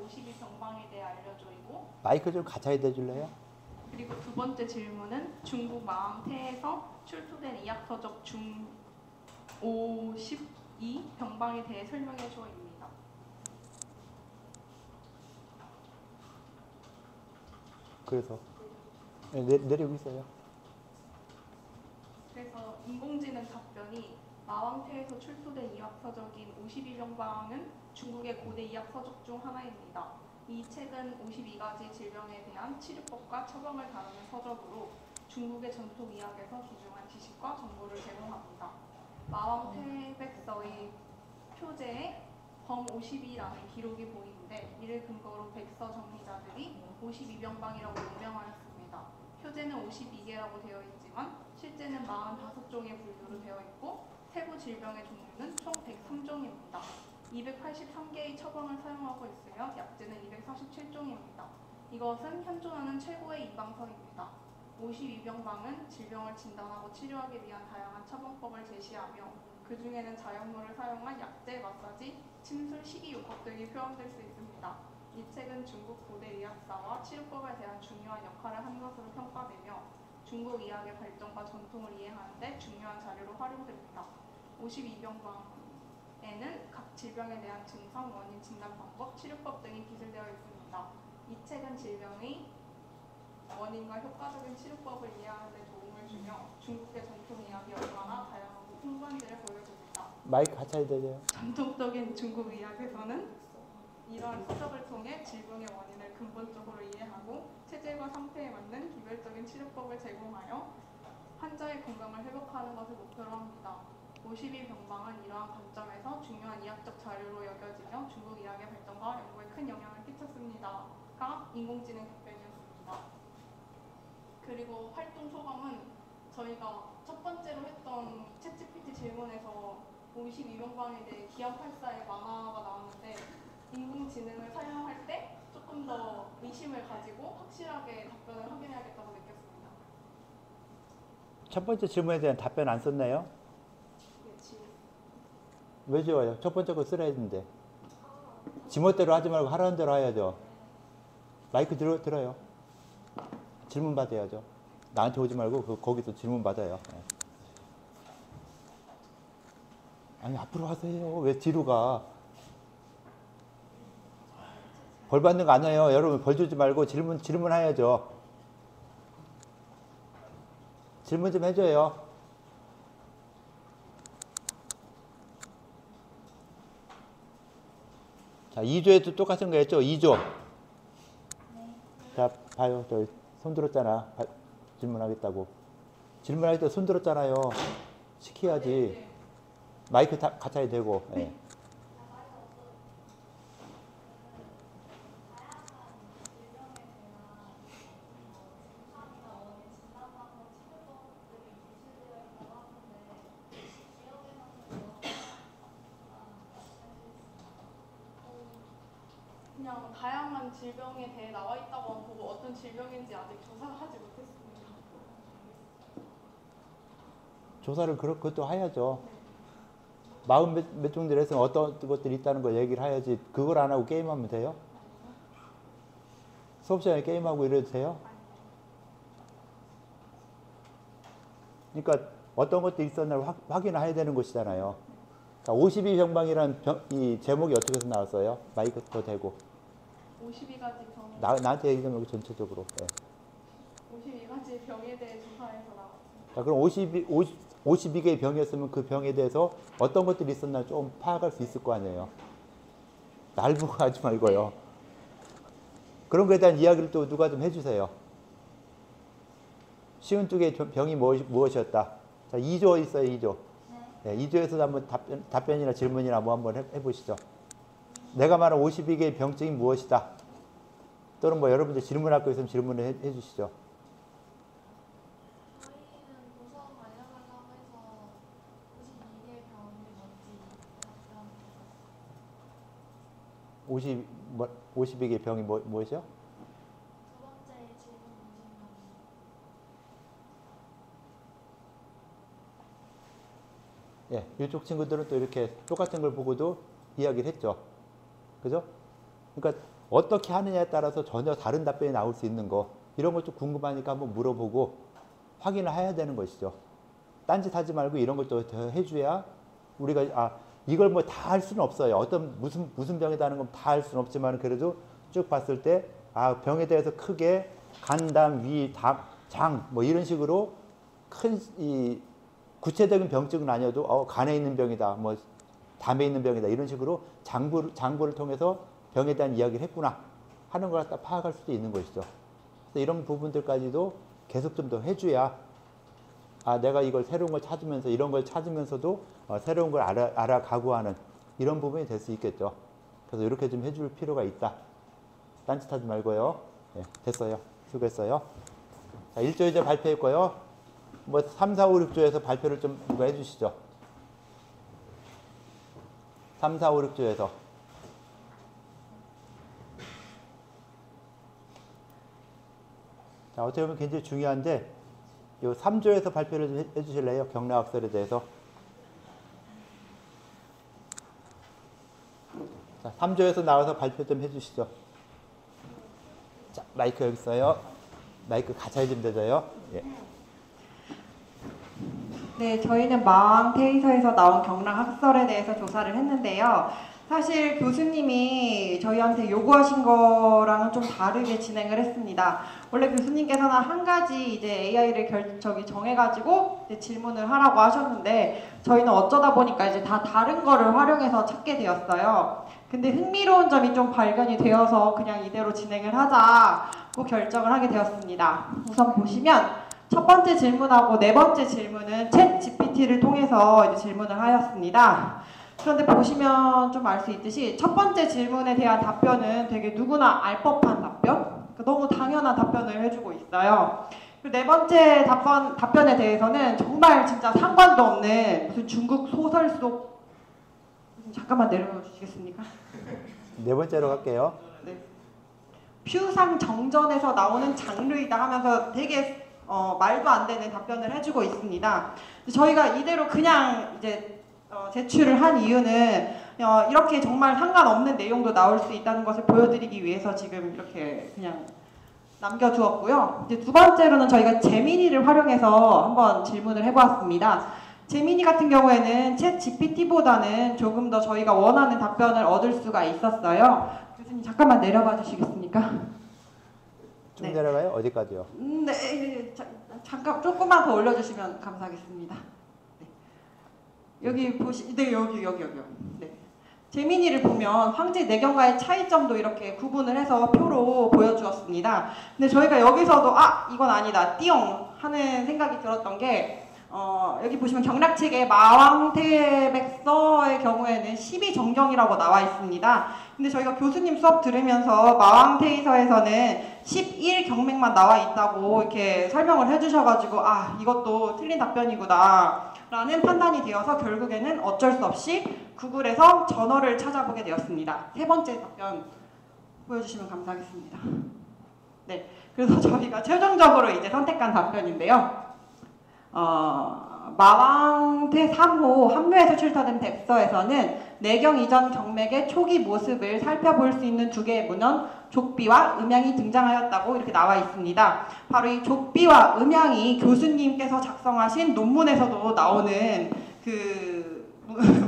52병방에 대해 알려줘이고. 마이크 좀 가까이 대줄래요? 그리고 두 번째 질문은 중국 마왕태에서 출토된 이학서적 중 52병방에 대해 설명해 주어입니다. 그래서 내리고 있어요. 그래서 인공지능 답변이 마왕태에서 출토된 이학서적인 52병방은 중국의 고대 이학서적 중 하나입니다. 이 책은 52가지 질병에 대한 치료법과 처방을 다루는 서적으로 중국의 전통 의학에서 귀중한 지식과 정보를 제공합니다. 마왕태백서의 표제에 범 52라는 기록이 보이는데 이를 근거로 백서 정리자들이 52병방이라고 명명하였습니다. 표제는 52개라고 되어 있지만 실제는 45종의 분류로 되어 있고 세부 질병의 종류는 총 103종입니다. 283개의 처방을 사용하고 있으며 약제는 247종입니다. 이것은 현존하는 최고의 이방서입니다. 52병방은 질병을 진단하고 치료하기 위한 다양한 처방법을 제시하며 그 중에는 자연물을 사용한 약제, 마사지, 침술, 식이요법 등이 포함될 수 있습니다. 이 책은 중국 고대 의학사와 치료법에 대한 중요한 역할을 한 것으로 평가되며 중국 의학의 발전과 전통을 이해하는 데 중요한 자료로 활용됩니다. 52병방에는 각 질병에 대한 증상, 원인, 진단 방법, 치료법 등이 기술되어 있습니다. 이 책은 질병의 원인과 효과적인 치료법을 이해하는 데 도움을 주며 중국의 전통 의학이 얼마나 다양하고 풍부한지를 보여줍니다. 마이크 가까이 대세요. 전통적인 중국 의학에서는 이러한 서적을 통해 질병의 원인을 근본적으로 이해하고 체질과 상태에 맞는 기별적인 치료법을 제공하여 환자의 건강을 회복하는 것을 목표로 합니다. 52병방은 이러한 관점에서 중요한 의학적 자료로 여겨지며 중국 의학의 발전과 연구에 큰 영향을 끼쳤습니다가 인공지능 답변이었습니다. 그리고 활동 소감은 저희가 첫 번째로 했던 챗GPT 질문에서 52병방에 대해 기안 84의 만화가 나왔는데 인공지능을 사용할 때 조금 더 의심을 가지고 확실하게 답변을 확인해야겠다고 느꼈습니다. 첫 번째 질문에 대한 답변 안 썼나요? 네, 지금. 왜 지워요? 첫 번째 거 쓰라 했는데. 지멋대로 하지 말고 하라는 대로 해야죠. 마이크 들어요. 질문 받아야죠. 나한테 오지 말고 거기서 질문 받아요. 아니 앞으로 하세요. 왜 뒤로 가? 벌 받는 거 아니에요. 여러분 벌 주지 말고 질문해야죠. 질문 좀 해줘요. 자, 2조에도 똑같은 거 했죠? 2조. 자, 봐요. 저 손 들었잖아. 질문하겠다고. 질문할 때 손 들었잖아요. 시켜야지. 마이크 가까이 대고. 네. 그냥 다양한 질병에 대해 나와 있다고 보고 어떤 질병인지 아직 조사하지 못했습니다. 조사를 그것도 해야죠. 40몇 종들 했으면 어떤 것들이 있다는 거 얘기를 해야지. 그걸 안 하고 게임하면 돼요? 수업 시간에 게임하고 이래도 돼요? 그러니까 어떤 것들이 있었나 확인을 해야 되는 것이잖아요. 52병방이라는 이 제목이 어떻게 해서 나왔어요? 마이크 더 대고. 52가지 병. 나한테 얘기 좀 하고 전체적으로. 네. 52가지 병에 대해 조사해서 나왔습니다. 자, 그럼 52개의 병이었으면 그 병에 대해서 어떤 것들이 있었나 좀 파악할 수 있을 거 아니에요. 날 보고 하지 말고요. 그런 거에 대한 이야기를 또 누가 좀 해주세요. 52개의 병이 무엇이었다. 자, 2조 있어요, 2조. 네, 2조에서 한번 답변이나 질문이나 뭐 한번 해보시죠. 내가 말한 52개의 병증이 무엇이다. 또는 뭐 여러분들 질문할 거 있으면 질문을 해주시죠. 저희는 도서 알려달라고 해서 52개의 병이 뭔지 답변 52개의 병이 무엇이요? 두 번째 질문 보시면 예, 이쪽 친구들은 또 이렇게 똑같은 걸 보고도 이야기를 했죠. 그죠? 그러니까 어떻게 하느냐에 따라서 전혀 다른 답변이 나올 수 있는 거 이런 걸 좀 궁금하니까 한번 물어보고 확인을 해야 되는 것이죠. 딴짓하지 말고 이런 것도 더 해줘야 우리가 이걸 뭐 다 할 수는 없어요. 어떤 무슨 병이다는 건 다 할 수는 없지만 그래도 쭉 봤을 때 병에 대해서 크게 간담, 위, 장 뭐 이런 식으로 큰 이 구체적인 병증은 아니어도 간에 있는 병이다, 뭐 담에 있는 병이다 이런 식으로 장부를 통해서 병에 대한 이야기를 했구나 하는 걸 갖다 파악할 수도 있는 것이죠. 그래서 이런 부분들까지도 계속 좀 더 해줘야 내가 이걸 새로운 걸 찾으면서 이런 걸 찾으면서도 새로운 걸 알아가고 하는 이런 부분이 될 수 있겠죠. 그래서 이렇게 좀 해줄 필요가 있다. 딴짓하지 말고요. 네, 됐어요. 수고했어요. 자, 1조 2조 발표했고요. 뭐 3, 4, 5, 6조에서 발표를 좀 누가 해주시죠. 3, 4, 5, 6조에서. 자, 어떻게 보면 굉장히 중요한데 이 3조에서 발표를 좀 해주실래요? 경락학설에 대해서. 자, 3조에서 나와서 발표 좀 해주시죠. 자, 마이크 여기 있어요. 마이크 가차이 좀 되져요. 예. 네, 저희는 마왕테이서에서 나온 경락학설에 대해서 조사를 했는데요. 사실 교수님이 저희한테 요구하신 거랑은 좀 다르게 진행을 했습니다. 원래 교수님께서는 한 가지 이제 AI를 정해가지고 이제 질문을 하라고 하셨는데 저희는 어쩌다 보니까 이제 다 다른 거를 활용해서 찾게 되었어요. 근데 흥미로운 점이 좀 발견이 되어서 그냥 이대로 진행을 하자고 결정을 하게 되었습니다. 우선 보시면 첫 번째 질문하고 네 번째 질문은 챗 GPT를 통해서 이제 질문을 하였습니다. 그런데 보시면 좀 알 수 있듯이 첫 번째 질문에 대한 답변은 되게 누구나 알 법한 답변, 그러니까 너무 당연한 답변을 해주고 있어요. 그리고 네 번째 답변에 대해서는 정말 진짜 상관도 없는 무슨 중국 소설 속 잠깐만 내려놓아 주시겠습니까? 네 번째로 갈게요. 네. 퓨상 정전에서 나오는 장르이다 하면서 되게 말도 안 되는 답변을 해주고 있습니다. 저희가 이대로 그냥 이제 제출을 한 이유는 이렇게 정말 상관없는 내용도 나올 수 있다는 것을 보여드리기 위해서 지금 이렇게 그냥 남겨두었고요. 이제 두 번째로는 저희가 제미니를 활용해서 한번 질문을 해보았습니다. 제미니 같은 경우에는 챗 GPT보다는 조금 더 저희가 원하는 답변을 얻을 수가 있었어요. 교수님 잠깐만 내려봐 주시겠습니까? 쭉 네. 내려가요? 어디까지요? 네, 잠깐 조금만 더 올려주시면 감사하겠습니다. 네. 여기 네, 여기요. 네. 제미니를 보면 황제 내경과의 차이점도 이렇게 구분을 해서 표로 보여주었습니다. 근데 저희가 여기서도 이건 아니다, 띠용 하는 생각이 들었던 게 여기 보시면 경락책의 마왕태백서의 경우에는 12정경이라고 나와 있습니다. 근데 저희가 교수님 수업 들으면서 마왕태이서에서는 11경맥만 나와 있다고 이렇게 설명을 해주셔가지고 이것도 틀린 답변이구나 라는 판단이 되어서 결국에는 어쩔 수 없이 구글에서 전어를 찾아보게 되었습니다. 세 번째 답변 보여주시면 감사하겠습니다. 네, 그래서 저희가 최종적으로 이제 선택한 답변인데요. 마왕태 3호 한묘에서 출토된 백서에서는 내경 이전 경맥의 초기 모습을 살펴볼 수 있는 두 개의 문헌 족비와 음양이 등장하였다고 이렇게 나와 있습니다. 바로 이 족비와 음양이 교수님께서 작성하신 논문에서도 나오는 그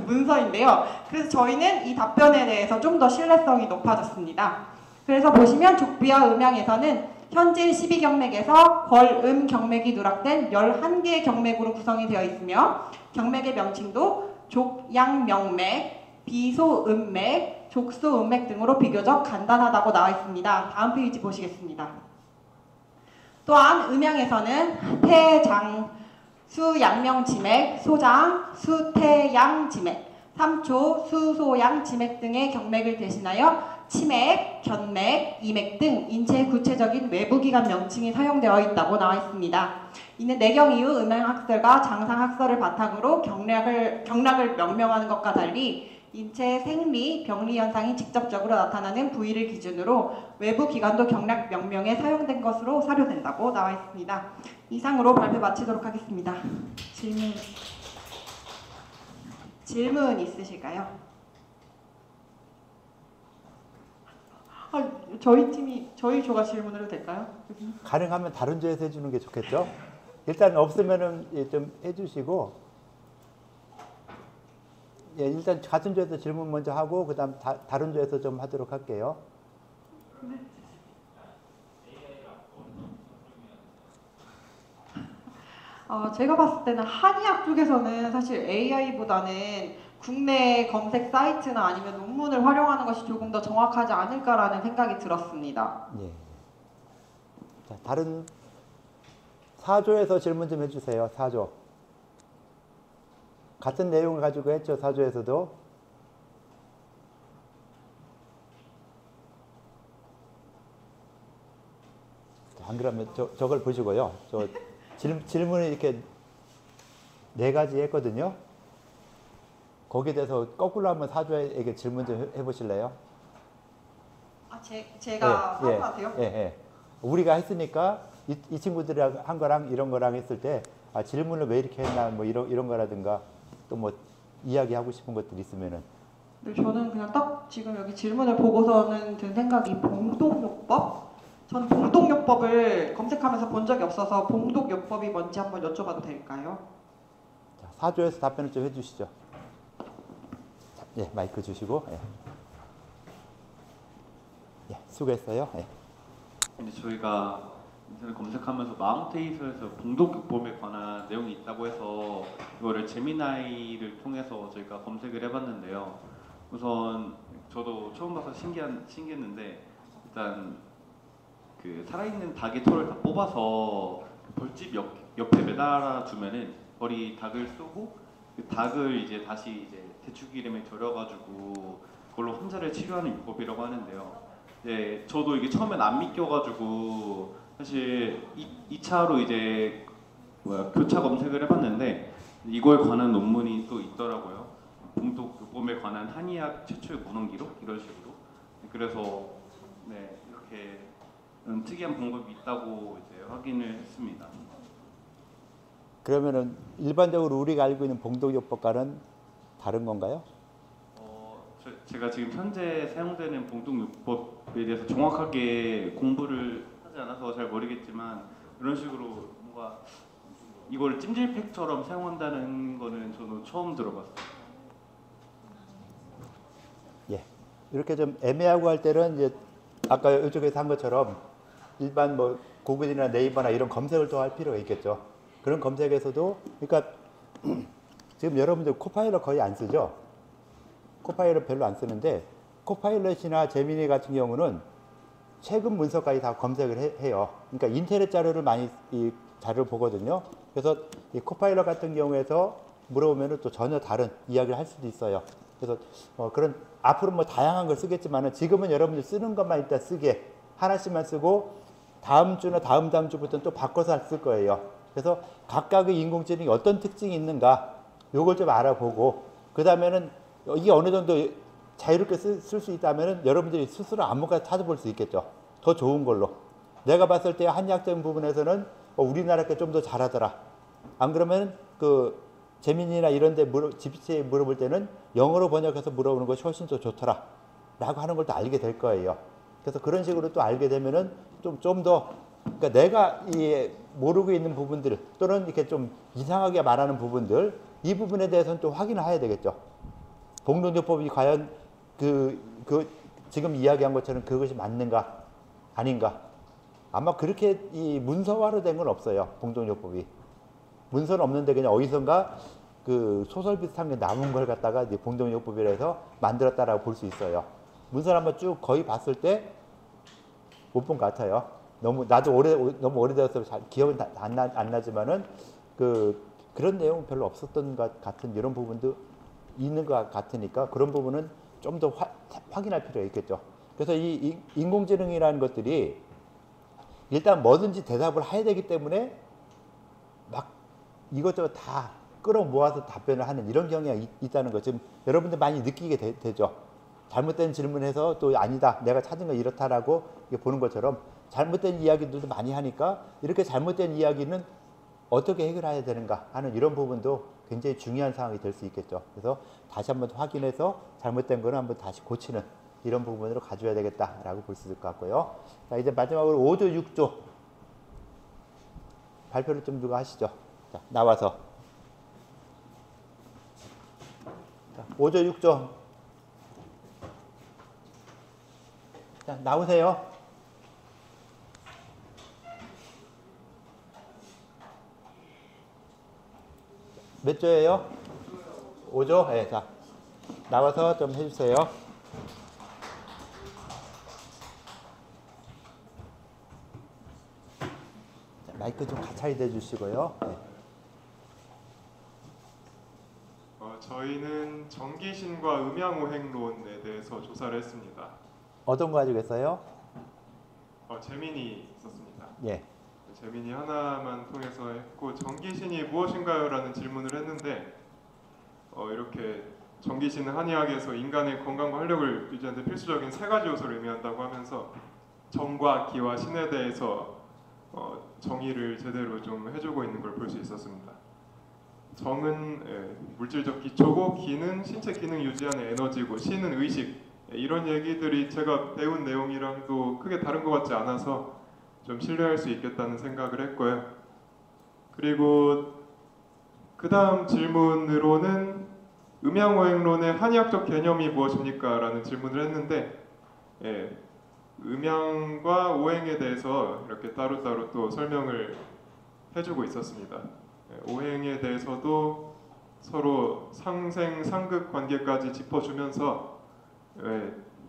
문서인데요. 그래서 저희는 이 답변에 대해서 좀 더 신뢰성이 높아졌습니다. 그래서 보시면 족비와 음양에서는 현재 12경맥에서 벌음 경맥이 누락된 11개의 경맥으로 구성이 되어 있으며 경맥의 명칭도 족양명맥, 비소음맥, 족소음맥 등으로 비교적 간단하다고 나와 있습니다. 다음 페이지 보시겠습니다. 또한 음양에서는 태장, 수양명지맥, 소장, 수태양지맥, 삼초, 수소양 지맥 등의 경맥을 대신하여 치맥, 견맥, 이맥 등 인체의 구체적인 외부기관 명칭이 사용되어 있다고 나와 있습니다. 이는 내경 이후 음양학설과 장상학설을 바탕으로 경락을 명명하는 것과 달리 인체의 생리, 병리 현상이 직접적으로 나타나는 부위를 기준으로 외부 기관도 경락 명명에 사용된 것으로 사료된다고 나와 있습니다. 이상으로 발표 마치도록 하겠습니다. 질문 있으실까요? 저희 팀이 저희 조가 질문을 해도 될까요? 가능하면 다른 조에서 해주는 게 좋겠죠? 일단 없으면은 예, 좀 해주시고, 예, 일단 같은 조에서 질문 먼저 하고 그다음 다른 조에서 좀 하도록 할게요. 제가 봤을 때는 한의학 쪽에서는 사실 AI보다는 국내 검색 사이트나 아니면 논문을 활용하는 것이 조금 더 정확하지 않을까라는 생각이 들었습니다. 예. 자, 다른 4조에서 질문 좀 해주세요. 4조. 같은 내용을 가지고 했죠. 4조에서도. 안 그러면 저걸 보시고요. 질문을 이렇게 4가지 했거든요. 거기에 대해서 거꾸로 한번 4조에게 질문 좀 해보실래요? 제가 예, 하고 가세요? 예, 예. 우리가 했으니까 이 친구들이랑 한 거랑 이런 거랑 했을 때 질문을 왜 이렇게 했나 뭐 이런 거라든가 또 뭐 이야기하고 싶은 것들 있으면은. 네, 저는 그냥 딱 지금 여기 질문을 보고서는 든 생각이 봉독요법? 전 봉독요법을 검색하면서 본 적이 없어서 봉독요법이 뭔지 한번 여쭤봐도 될까요? 자, 4조에서 답변을 좀 해주시죠. 자, 예, 마이크 주시고. 예. 예, 수고했어요. 예. 근데 저희가 인터넷 검색하면서 마운테이서에서 봉독요법에 관한 내용이 있다고 해서 이거를 제미나이를 통해서 저희가 검색을 해봤는데요. 우선 저도 처음 봐서 신기했는데 일단 그 살아있는 닭의 털을 다 뽑아서 벌집 옆에 매달아 두면은 벌이 닭을 쏘고 그 닭을 이제 다시 이제 대추기름에 절여가지고 그걸로 환자를 치료하는 요법이라고 하는데요. 네, 저도 이게 처음엔 안 믿겨가지고 사실 2차로 이제 교차 검색을 해봤는데 이거에 관한 논문이 또 있더라고요. 봉독요법에 관한 한의학 최초의 문헌 기록 이런 식으로. 그래서 네, 이렇게 특이한 방법이 있다고 이제 확인을 했습니다. 그러면은 일반적으로 우리가 알고 있는 봉독요법과는 다른 건가요? 제가 지금 현재 사용되는 봉독요법에 대해서 정확하게 공부를 하지 않아서 잘 모르겠지만 이런 식으로 뭔가 이걸 찜질팩처럼 사용한다는 거는 저는 처음 들어봤어요. 예. 이렇게 좀 애매하고 할 때는 이제 아까 이쪽에서 한 것처럼 일반 뭐 구글이나 네이버나 이런 검색을 또 할 필요가 있겠죠. 그런 검색에서도 그러니까 지금 여러분들 코파일럿 거의 안 쓰죠? 코파일럿 별로 안 쓰는데 코파일럿이나 제미니 같은 경우는 최근 문서까지 다 검색을 해요. 그러니까 인터넷 자료를 많이 이 자료를 보거든요. 그래서 이 코파일럿 같은 경우에서 물어보면 또 전혀 다른 이야기를 할 수도 있어요. 그래서 그런 앞으로 뭐 다양한 걸 쓰겠지만은 지금은 여러분들 쓰는 것만 일단 쓰게 하나씩만 쓰고 다음 주나 다음 주부터는 또 바꿔서 쓸 거예요. 그래서 각각의 인공지능이 어떤 특징이 있는가 요걸 좀 알아보고 그 다음에는 이게 어느 정도 자유롭게 쓸 수 있다면은 여러분들이 스스로 아무거나 찾아볼 수 있겠죠. 더 좋은 걸로. 내가 봤을 때 한의학적인 부분에서는 우리나라 게 좀 더 잘하더라. 안 그러면 그 재민이나 이런 데 GPT에 물어볼 때는 영어로 번역해서 물어보는 것이 훨씬 더 좋더라. 라고 하는 걸 또 알게 될 거예요. 그래서 그런 식으로 또 알게 되면은 좀 더 그러니까 내가 이 모르고 있는 부분들 또는 이렇게 좀 이상하게 말하는 부분들 이 부분에 대해서는 또 확인을 해야 되겠죠. 봉독요법이 과연 지금 이야기한 것처럼 그것이 맞는가 아닌가 아마 그렇게 이 문서화로 된 건 없어요. 봉독요법이 문서는 없는데 그냥 어디선가 그 소설 비슷한 게 남은 걸 갖다가 이제 봉독요법이라 해서 만들었다라고 볼 수 있어요. 문서를 한번 쭉 거의 봤을 때 못 본 것 같아요. 나도 너무 오래돼서 잘 기억은 안 나지만은 그런 내용은 별로 없었던 것 같은 이런 부분도 있는 것 같으니까 그런 부분은 좀 더 확인할 필요가 있겠죠. 그래서 이 인공지능이라는 것들이 일단 뭐든지 대답을 해야 되기 때문에 막 이것저것 다 끌어모아서 답변을 하는 이런 경향이 있다는 거 지금 여러분들 많이 느끼게 되죠. 잘못된 질문해서 또 아니다 내가 찾은 거 이렇다라고 보는 것처럼 잘못된 이야기들도 많이 하니까 이렇게 잘못된 이야기는 어떻게 해결해야 되는가 하는 이런 부분도 굉장히 중요한 상황이 될 수 있겠죠. 그래서 다시 한번 확인해서 잘못된 거는 한번 다시 고치는 이런 부분으로 가져야 되겠다라고 볼 수 있을 것 같고요. 자, 이제 마지막으로 5조, 6조 발표를 좀 누가 하시죠. 자, 나와서. 자, 5조, 6조. 자, 나오세요. 몇 조예요? 5조? 네, 자, 나와서 좀 해주세요. 자, 마이크 좀 가까이 대주시고요. 네. 저희는 정기신과 음양오행론에 대해서 조사를 했습니다. 어떤 거 가지고 했어요? 재민이 있었습니다. 예. 재민이 하나만 통해서 했고 정기신이 무엇인가요? 라는 질문을 했는데 이렇게 정기신은 한의학에서 인간의 건강과 활력을 유지하는 데 필수적인 세 가지 요소를 의미한다고 하면서 정과 기와 신에 대해서 정의를 제대로 좀 해주고 있는 걸 볼 수 있었습니다. 정은 물질적 기초고 기는 신체 기능 유지하는 에너지고 신은 의식 이런 얘기들이 제가 배운 내용이랑도 크게 다른 것 같지 않아서 좀 신뢰할 수 있겠다는 생각을 했고요. 그리고 그 다음 질문으로는 음양오행론의 한의학적 개념이 무엇입니까? 라는 질문을 했는데 음양과 오행에 대해서 이렇게 따로따로 또 설명을 해주고 있었습니다. 오행에 대해서도 서로 상생, 상극 관계까지 짚어주면서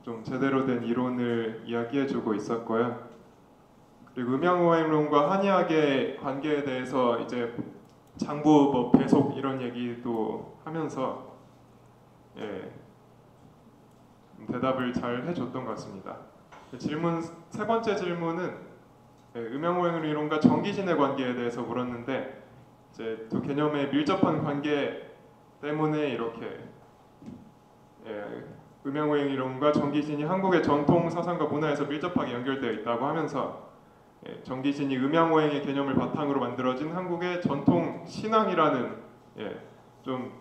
좀 제대로 된 이론을 이야기해주고 있었고요. 그리고 음양오행론과 한의학의 관계에 대해서 이제 장부, 뭐 배속 이런 얘기도 하면서 대답을 잘 해줬던 것 같습니다. 질문 세 번째 질문은 음양오행론과 정기신의 관계에 대해서 물었는데 이제 두 개념의 밀접한 관계 때문에 이렇게 음양오행이론과 정기신이 한국의 전통 사상과 문화에서 밀접하게 연결되어 있다고 하면서 정기신이 음양오행의 개념을 바탕으로 만들어진 한국의 전통 신앙이라는 좀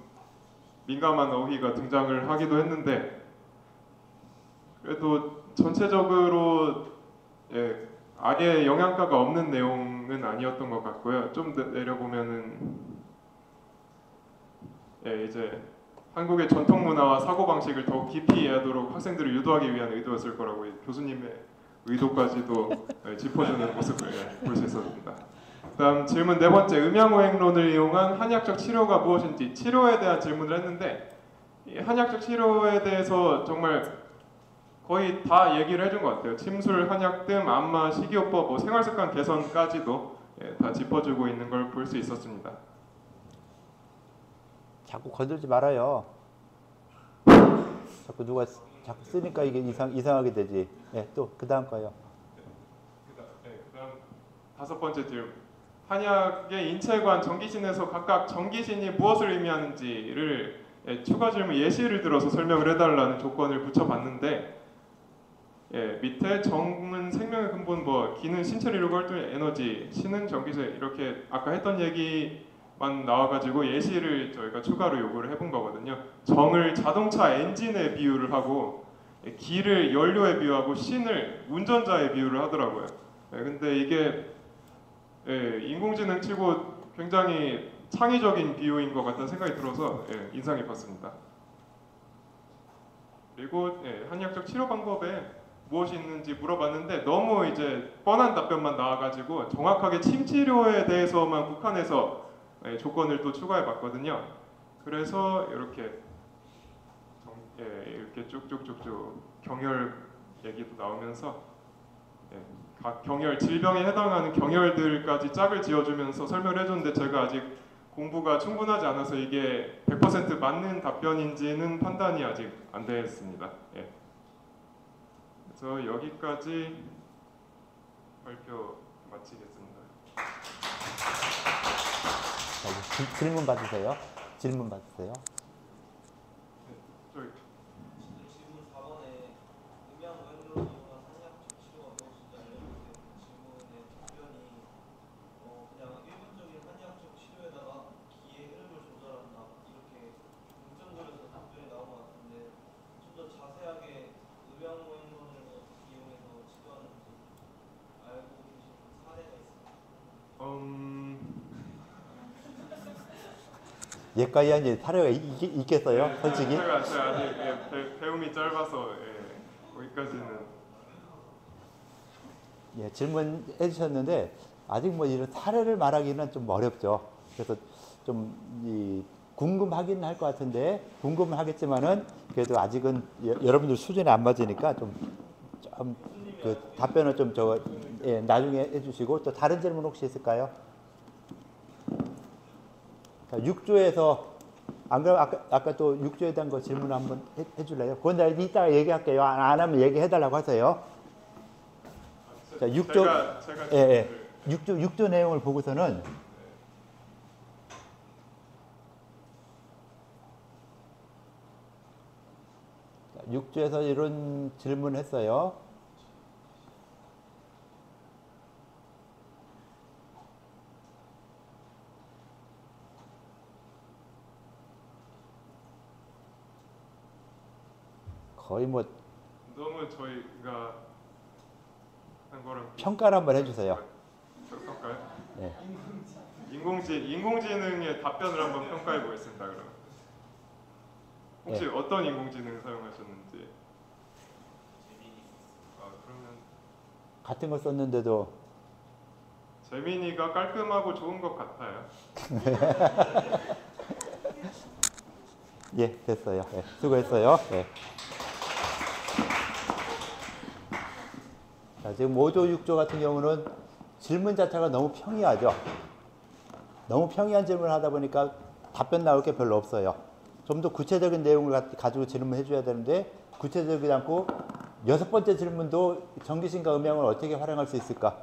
민감한 어휘가 등장을 하기도 했는데 그래도 전체적으로 악의 영향가가 없는 내용은 아니었던 것 같고요. 좀 내려보면은 이제 한국의 전통 문화와 사고 방식을 더 깊이 이해하도록 학생들을 유도하기 위한 의도였을 거라고 교수님의 의도까지도 짚어주는 모습을 볼 수 있었습니다. 다음 질문 네 번째, 음양오행론을 이용한 한의학적 치료가 무엇인지 치료에 대한 질문을 했는데 이 한의학적 치료에 대해서 정말 거의 다 얘기를 해준 것 같아요. 침술, 한약뜸, 안마, 식이요법, 뭐 생활습관 개선까지도 다 짚어주고 있는 걸 볼 수 있었습니다. 자꾸 건들지 말아요. 자꾸 누가 자꾸 쓰니까 이게 이상하게 되지. 또 그 다음 거요. 그다음 다섯 번째 질문. 한약의 인체관, 정기신에서 각각 정기신이 무엇을 의미하는지를 추가 질문 예시를 들어서 설명을 해달라는 조건을 붙여봤는데 밑에 정은 생명의 근본, 뭐 기는 신체를 이루고 활동의 에너지, 신은 전기세 이렇게 아까 했던 얘기만 나와가지고 예시를 저희가 추가로 요구를 해본 거거든요. 정을 자동차 엔진에 비유를 하고 기를 연료에 비유하고 신을 운전자에 비유를 하더라고요. 근데 이게 인공지능 치고 굉장히 창의적인 비유인 것 같다는 생각이 들어서 인상 깊었습니다. 그리고 한의학적 치료 방법에 무엇이 있는지 물어봤는데 너무 이제 뻔한 답변만 나와가지고 정확하게 침치료에 대해서만 국한해서 조건을 또 추가해봤거든요. 그래서 이렇게 이렇게 쭉쭉쭉쭉 경혈 얘기도 나오면서 각 경혈, 질병에 해당하는 경혈들까지 짝을 지어주면서 설명을 해줬는데 제가 아직 공부가 충분하지 않아서 이게 100% 맞는 답변인지는 판단이 아직 안 됐습니다. 그래서 여기까지 발표 마치겠습니다. 자, 이제 질문 받으세요. 질문 받으세요. 저기 질문 4번에 음양오행론을 이용한 한의학적 치료가 무엇인지 알려주세요. 질문의 답변이 그냥 일반적인 한의학적 치료에다가 기의 흐름을 조절한다 이렇게 뭉뚱그려서 답변이 나온 것 같은데 좀 더 자세하게 음양 예과 2학년이 사례가 있겠어요? 솔직히? 제가 아직 배움이 짧아서 거기까지는. 예, 질문해 주셨는데 아직 뭐 이런 사례를 말하기는 좀 어렵죠. 그래서 좀 궁금하긴 할 것 같은데 궁금은 하겠지만은 그래도 아직은 여러분들 수준에 안 맞으니까 좀 그 답변을 좀 나중에 해주시고 또 다른 질문 혹시 있을까요? 6조에서 안 그럼 아까 또 6조에 대한 거 질문 한번 해줄래요? 그건 내가 이따가 얘기할게요. 안 하면 얘기해달라고 하세요. 자, 6조 제가 예. 6조 내용을 보고서는 6조에서 이런 질문을 했어요. 거의 뭐 너무 저희가 한 거랑 평가를 한번 해주세요. 평가요? 네. 인공지능의 답변을 한번 평가해 보겠습니다. 그럼 혹시 어떤 인공지능 사용하셨는지. 그러면 같은 거 썼는데도 재민이가 깔끔하고 좋은 것 같아요. 예, 됐어요. 예, 수고했어요. 예. 자, 지금 5조, 6조 같은 경우는 질문 자체가 너무 평이하죠. 너무 평이한 질문을 하다 보니까 답변 나올 게 별로 없어요. 좀 더 구체적인 내용을 가지고 질문해 줘야 되는데 구체적이지 않고 6번째 질문도 전기신과 음향을 어떻게 활용할 수 있을까?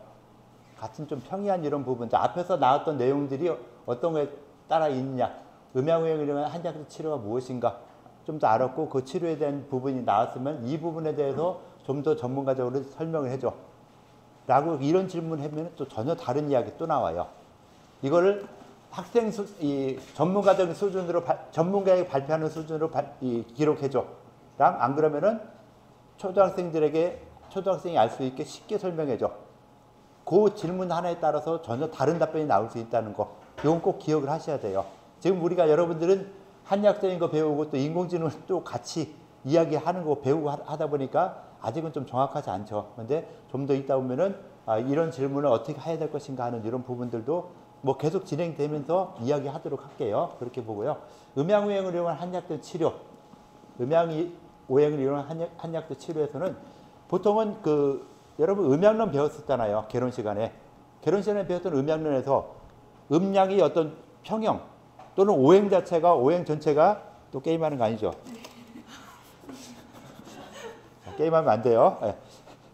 같은 좀 평이한 이런 부분들. 앞에서 나왔던 내용들이 어떤 거에 따라 있느냐? 음향우행을 이용한 한약적 치료가 무엇인가? 좀 더 알았고 그 치료에 대한 부분이 나왔으면 이 부분에 대해서 좀 더 전문가적으로 설명을 해줘. 라고 이런 질문을 하면 또 전혀 다른 이야기 또 나와요. 이거를 학생 전문가적인 수준으로 전문가에게 발표하는 수준으로 기록해줘. 랑 안 그러면은 초등학생이 알 수 있게 쉽게 설명해줘. 그 질문 하나에 따라서 전혀 다른 답변이 나올 수 있다는 거. 이건 꼭 기억을 하셔야 돼요. 지금 우리가 여러분들은 한의학적인 거 배우고 또 인공지능을 또 같이 이야기하는 거 배우고 하다 보니까 아직은 좀 정확하지 않죠. 근데 좀 더 있다 보면은 이런 질문을 어떻게 해야 될 것인가 하는 이런 부분들도 뭐 계속 진행되면서 이야기하도록 할게요. 그렇게 보고요. 음향오행을 이용한 한약적 치료, 음향오행을 이용한 한약적 치료에서는 보통은 여러분 음향론 배웠었잖아요. 결혼 시간에 배웠던 음향론에서 음량이 어떤 평형 또는 오행 전체가 또 게임하는 거 아니죠? 게임하면 안 돼요. 네.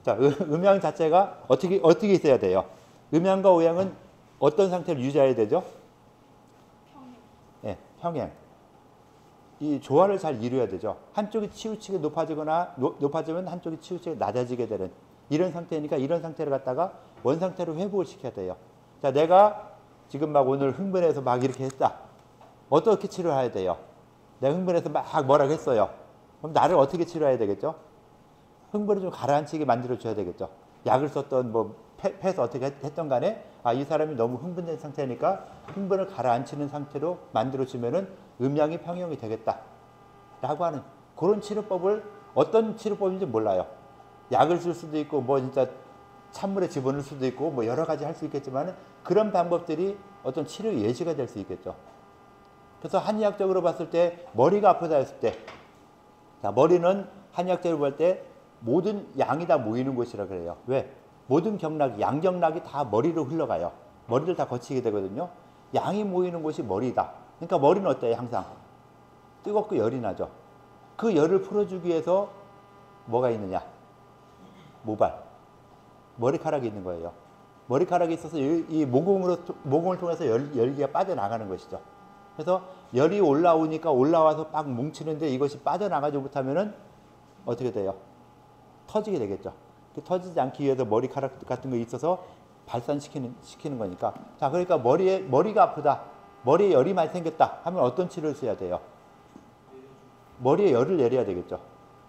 자, 음향 자체가 어떻게 있어야 돼요? 음향과 오행은 어떤 상태를 유지해야 되죠? 네, 평행. 이 조화를 잘 이루어야 되죠. 한쪽이 치우치게 높아지면 한쪽이 치우치게 낮아지게 되는 이런 상태니까 이런 상태를 갖다가 원 상태로 회복을 시켜야 돼요. 자, 내가 지금 막 오늘 흥분해서 막 이렇게 했다. 어떻게 치료해야 돼요? 내가 흥분해서 막 뭐라고 했어요. 그럼 나를 어떻게 치료해야 되겠죠? 흥분을 좀 가라앉히게 만들어줘야 되겠죠. 약을 썼던 패서 어떻게 했던 간에 이 사람이 너무 흥분된 상태니까 흥분을 가라앉히는 상태로 만들어주면은 음양이 평형이 되겠다. 라고 하는 그런 치료법을 어떤 치료법인지 몰라요. 약을 쓸 수도 있고 진짜 찬물에 집어넣을 수도 있고 여러 가지 할 수 있겠지만 그런 방법들이 어떤 치료 예시가 될 수 있겠죠. 그래서 한의학적으로 봤을 때 머리가 아프다 했을 때 자, 머리는 한의학적으로 볼 때 모든 양이 다 모이는 곳이라 그래요. 왜? 모든 양경락이 다 머리로 흘러가요. 머리를 다 거치게 되거든요. 양이 모이는 곳이 머리다. 그러니까 머리는 어때요? 항상 뜨겁고 열이 나죠. 그 열을 풀어주기 위해서 뭐가 있느냐? 모발, 머리카락이 있는 거예요. 머리카락이 있어서 이 모공을 통해서 열기가 빠져나가는 것이죠. 그래서 열이 올라와서 막 뭉치는데 이것이 빠져나가지 못하면은 어떻게 돼요? 터지게 되겠죠. 터지지 않기 위해서 머리카락 같은 거 있어서 발산시키는 거니까. 자, 그러니까 머리가 아프다. 머리에 열이 많이 생겼다 하면 어떤 치료를 써야 돼요? 머리에 열을 내려야 되겠죠.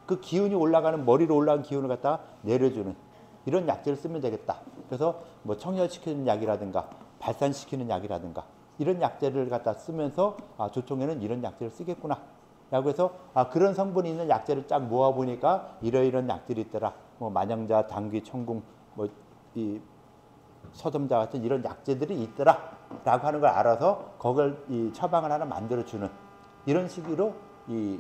그 기운이 머리로 올라간 기운을 갖다가 내려주는 이런 약제를 쓰면 되겠다. 그래서 청열시키는 약이라든가 발산시키는 약이라든가 이런 약재를 갖다 쓰면서 조총에는 이런 약재를 쓰겠구나 라고 해서 그런 성분이 있는 약재를 쫙 모아 보니까 이런 약들이 있더라. 뭐 만향자, 당귀, 청궁, 뭐 이 서점자 같은 이런 약재들이 있더라 라고 하는 걸 알아서 그걸 이 처방을 하나 만들어 주는 이런 식으로 이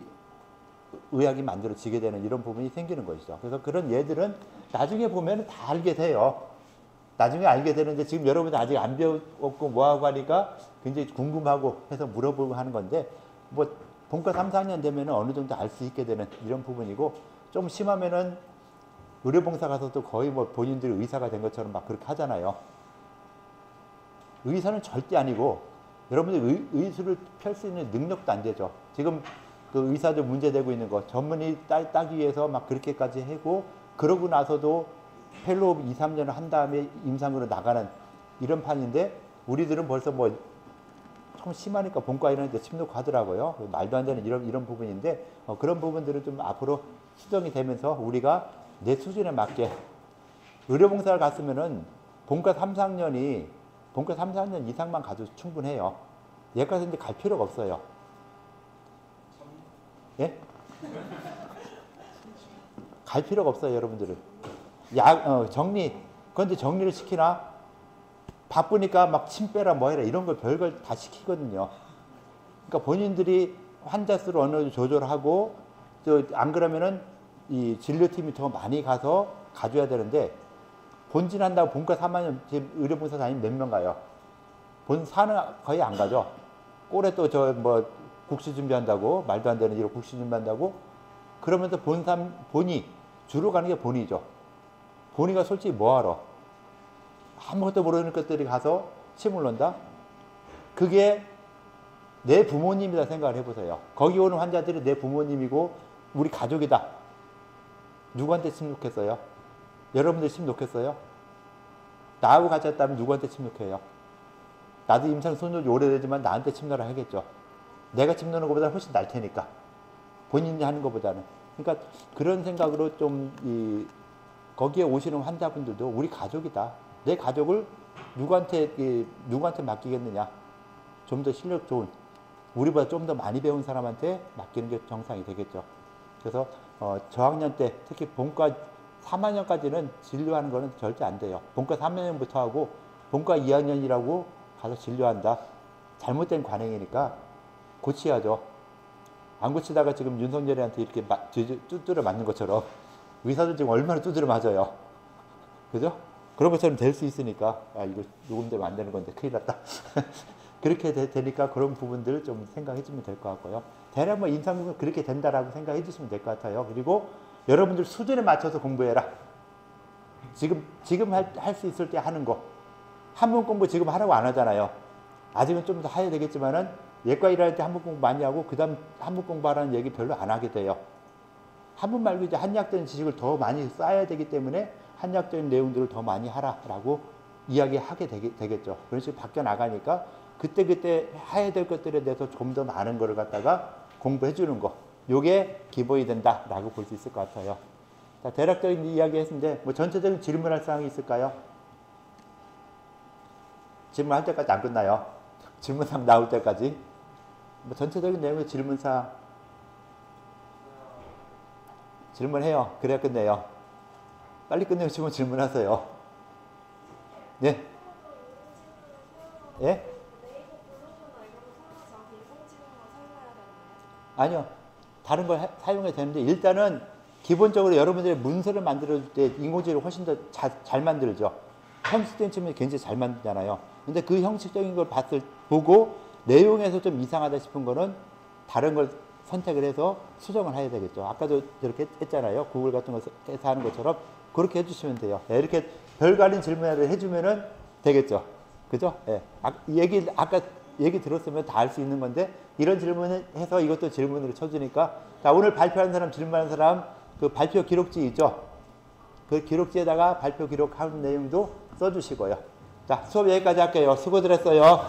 의학이 만들어지게 되는 이런 부분이 생기는 것이죠. 그래서 그런 예들은 나중에 보면 다 알게 돼요. 나중에 알게 되는데 지금 여러분들 아직 안 배웠고 뭐하고 하니까 굉장히 궁금하고 해서 물어보고 하는 건데 뭐 본과 3, 4년 되면 어느 정도 알 수 있게 되는 이런 부분이고 좀 심하면은 의료봉사 가서도 거의 뭐 본인들이 의사가 된 것처럼 막 그렇게 하잖아요. 의사는 절대 아니고 여러분들 의술을 펼 수 있는 능력도 안 되죠. 지금 그 의사들 문제되고 있는 거 전문의 따기 위해서 막 그렇게까지 하고 그러고 나서도 펠로우 2, 3년을 한 다음에 임상으로 나가는 이런 판인데 우리들은 벌써 뭐 좀 심하니까 본과 이런 데 침묵 하더라고요. 말도 안 되는 이런 부분인데 그런 부분들은 좀 앞으로 수정이 되면서 우리가 내 수준에 맞게 의료봉사를 갔으면은 본과 3, 4년 이상만 가도 충분해요. 예과서 이제 갈 필요가 없어요. 예? 갈 필요가 없어요, 여러분들은. 정리. 그런데 정리를 시키나? 바쁘니까 막 침 빼라 뭐 해라 이런 걸 별걸 다 시키거든요. 그러니까 본인들이 환자 수를 어느 정도 조절하고 안 그러면은 이 진료팀이 더 많이 가서 가줘야 되는데 본진한다고 본과 3학년 의료봉사 다니면 몇 명 가요? 본사는 거의 안 가죠. 꼴에 또 뭐 국시 준비한다고 말도 안 되는 이런 국시 준비한다고 그러면서 본이 주로 가는 게 본이죠. 본이가 솔직히 뭐하러 아무것도 모르는 것들이 가서 침을 놓는다. 그게 내 부모님이다 생각을 해보세요. 거기 오는 환자들이 내 부모님이고 우리 가족이다. 누구한테 침 놓겠어요? 여러분들 침 놓겠어요? 나하고 같이 했다면 누구한테 침 놓게요? 나도 임상 소년이 오래되지만 나한테 침 놓으라 하겠죠. 내가 침 놓는 것보다 훨씬 날 테니까. 본인이 하는 것보다는. 그러니까 그런 생각으로 좀 거기에 오시는 환자분들도 우리 가족이다. 내 가족을 누구한테 맡기겠느냐. 좀 더 실력 좋은 우리보다 좀 더 많이 배운 사람한테 맡기는 게 정상이 되겠죠. 그래서 저학년 때 특히 본과 3학년까지는 진료하는 거는 절대 안 돼요. 본과 3학년부터 하고 본과 2학년이라고 가서 진료한다. 잘못된 관행이니까 고쳐야죠. 안 고치다가 지금 윤석열이한테 이렇게 두드려 맞는 것처럼 의사들 지금 얼마나 두드려 맞아요. 그죠? 그런 것처럼 될 수 있으니까 이거 녹음되면 안 되는 건데 큰일 났다. 그렇게 되니까 그런 부분들을 좀 생각해 주면 될 것 같고요. 대략 뭐 임상공부 그렇게 된다라고 생각해 주시면 될 것 같아요. 그리고 여러분들 수준에 맞춰서 공부해라. 지금 할 수 있을 때 하는 거. 한문 공부 지금 하라고 안 하잖아요. 아직은 좀 더 해야 되겠지만은 예과 일할 때 한문 공부 많이 하고 그 다음 한문 공부하라는 얘기 별로 안 하게 돼요. 한문 말고 이제 한의학적인 지식을 더 많이 쌓아야 되기 때문에 한의학적인 내용들을 더 많이 하라라고 이야기하게 되겠죠. 그런 식으로 바뀌어 나가니까 그때 해야 될 것들에 대해서 좀 더 많은 거를 갖다가 공부해 주는 거. 요게 기본이 된다라고 볼 수 있을 것 같아요. 자, 대략적인 이야기 했는데 뭐 전체적인 질문할 사항이 있을까요? 질문할 때까지 안 끝나요. 질문사항 나올 때까지. 뭐 전체적인 내용의 질문사항 질문해요. 그래야 끝내요. 빨리 끝내고 싶으면 질문하세요. 네? 예? 아니요. 다른 걸 사용해도 되는데 일단은 기본적으로 여러분들의 문서를 만들어줄 때 인공지능을 훨씬 더 잘 만들죠. 컴스텐 치면 굉장히 잘 만들잖아요. 근데 그 형식적인 걸 보고 내용에서 좀 이상하다 싶은 거는 다른 걸 선택을 해서 수정을 해야 되겠죠. 아까도 이렇게 했잖아요. 구글 같은 거 해서 하는 것처럼 그렇게 해주시면 돼요. 이렇게 별거 아닌 질문을 해주면은 되겠죠. 그죠? 예. 아까 얘기 들었으면 다 알 수 있는 건데 이런 질문을 해서 이것도 질문으로 쳐주니까 자, 오늘 발표하는 사람, 질문하는 사람 그 발표 기록지 있죠? 그 기록지에다가 발표 기록하는 내용도 써주시고요. 자, 수업 여기까지 할게요. 수고들 했어요.